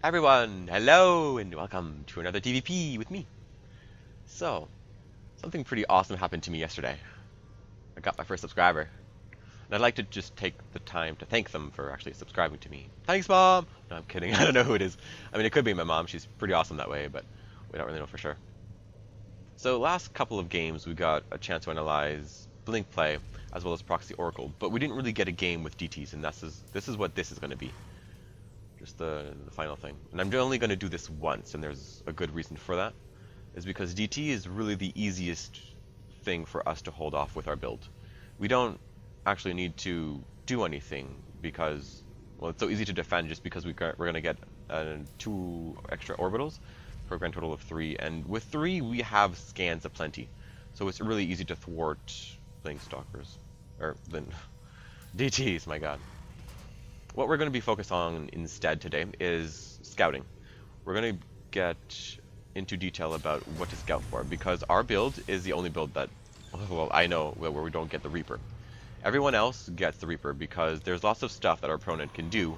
Everyone, hello and welcome to another TVP with me. So, something pretty awesome happened to me yesterday. I got my first subscriber, and I'd like to just take the time to thank them for actually subscribing to me. Thanks, Mom! No, I'm kidding. I don't know who it is. I mean, it could be my mom. She's pretty awesome that way, but we don't really know for sure. So, last couple of games, we got a chance to analyze Blink Play as well as Proxy Oracle, but we didn't really get a game with DTs, and this is what this is going to be. Just the final thing. And I'm only going to do this once, and there's a good reason for that. Is because DT is really the easiest thing for us to hold off with our build. We don't actually need to do anything because, well, it's so easy to defend just because we're going to get 2 extra orbitals for a grand total of 3. And with 3, we have scans aplenty. So it's really easy to thwart Blink Stalkers. Or, then, DTs, my god. What we're going to be focused on instead today is scouting. We're going to get into detail about what to scout for, because our build is the only build that, well, I know where we don't get the Reaper. Everyone else gets the Reaper because there's lots of stuff that our opponent can do,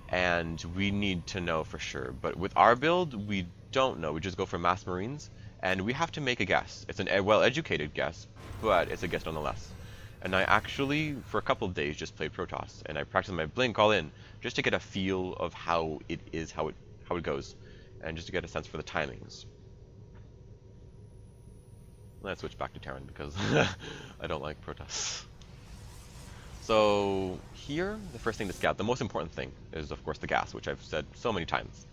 and we need to know for sure. But with our build, we don't know. We just go for Mass Marines, and we have to make a guess. It's a well-educated guess, but it's a guess nonetheless. And I actually, for a couple of days, just played Protoss, and I practiced my Blink all in, just to get a feel of how it is, how it goes, and just to get a sense for the timings. Let's switch back to Terran because I don't like Protoss. So here, the first thing to scout, the most important thing, is of course the gas, which I've said so many times.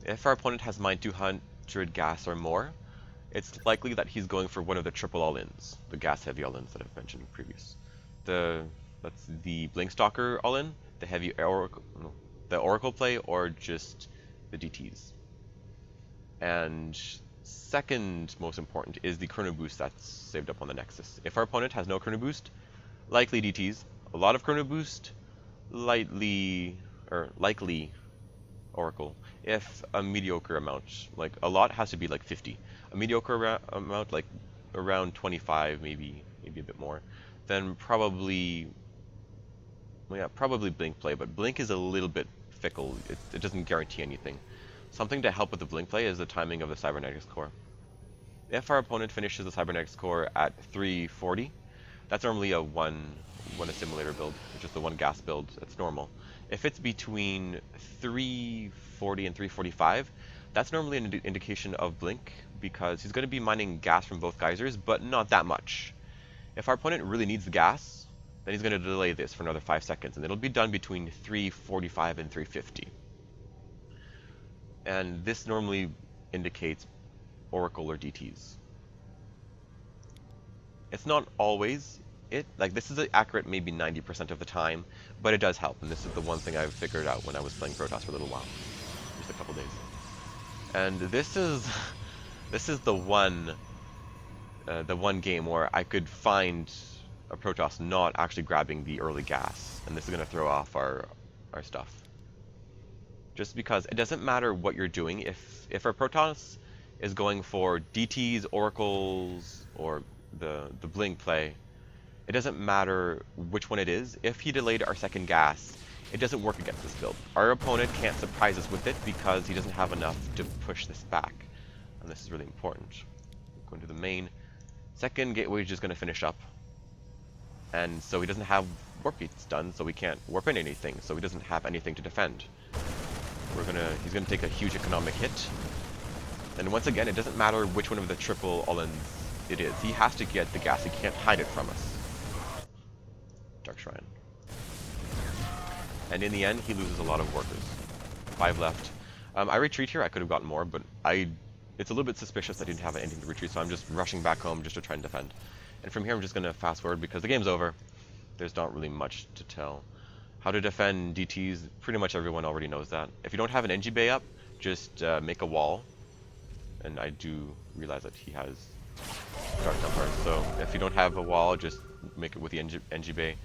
If our opponent has -200 gas or more, it's likely that he's going for one of the triple all-ins, the gas-heavy all-ins that I've mentioned previous. That's the Blink Stalker all-in, the heavy Oracle, the Oracle play, or just the DTs. And second most important is the Chrono Boost that's saved up on the Nexus. If our opponent has no Chrono Boost, likely DTs. A lot of Chrono Boost, likely Oracle. If a mediocre amount, like a lot has to be like 50. A mediocre amount, like around 25, maybe a bit more, then probably, well, yeah, probably Blink play. But Blink is a little bit fickle. It doesn't guarantee anything. Something to help with the Blink play is the timing of the Cybernetics core. If our opponent finishes the Cybernetics core at 340, that's normally a one assimilator build, which is the one gas build. That's normal. If it's between 340 and 345, that's normally an indication of Blink, because he's going to be mining gas from both geysers, but not that much. If our opponent really needs the gas, then he's going to delay this for another 5 seconds, and it'll be done between 345 and 350. And this normally indicates Oracle or DTs. It's not always it. Like, this is accurate maybe 90% of the time, but it does help, and this is the one thing I've figured out when I was playing Protoss for a little while. Just a couple days. And this is the one game where I could find a Protoss not actually grabbing the early gas, and this is going to throw off our stuff. Just because it doesn't matter what you're doing, if our Protoss is going for DTs, Oracles, or the Blink play, it doesn't matter which one it is. If he delayed our second gas, it doesn't work against this build. Our opponent can't surprise us with it because he doesn't have enough to push this back. And this is really important. Going to the main. Second gateway is just going to finish up. And so he doesn't have warp gates done, so we can't warp in anything, so he doesn't have anything to defend. He's gonna take a huge economic hit. And once again, it doesn't matter which one of the triple all-ins it is. He has to get the gas. He can't hide it from us. Dark Shrine. And in the end, he loses a lot of workers. 5 left. I retreat here. I could have gotten more, but it's a little bit suspicious I didn't have anything to retreat, so I'm just rushing back home just to try and defend. And from here, I'm just going to fast forward because the game's over. There's not really much to tell. How to defend DTs, pretty much everyone already knows that. If you don't have an NG bay up, just make a wall. And I do realize that he has Dark Templar, so if you don't have a wall, just make it with the NG bay.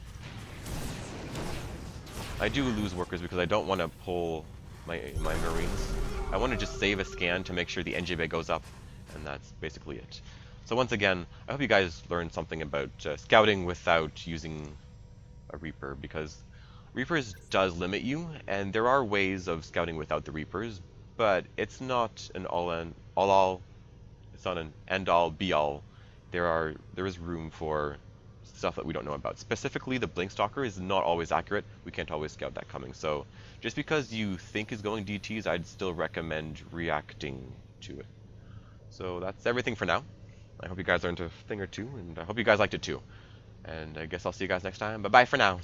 I do lose workers because I don't want to pull my Marines. I want to just save a scan to make sure the NG bay goes up, and that's basically it. So once again, I hope you guys learned something about scouting without using a Reaper, because Reapers does limit you, and there are ways of scouting without the Reapers, but it's not an all it's not an end all be all. There is room for stuff that we don't know about. Specifically, the Blink Stalker is not always accurate. We can't always scout that coming. So just because you think is going DTs, I'd still recommend reacting to it. So that's everything for now. I hope you guys learned a thing or two, and I hope you guys liked it too. And I guess I'll see you guys next time. Bye bye for now.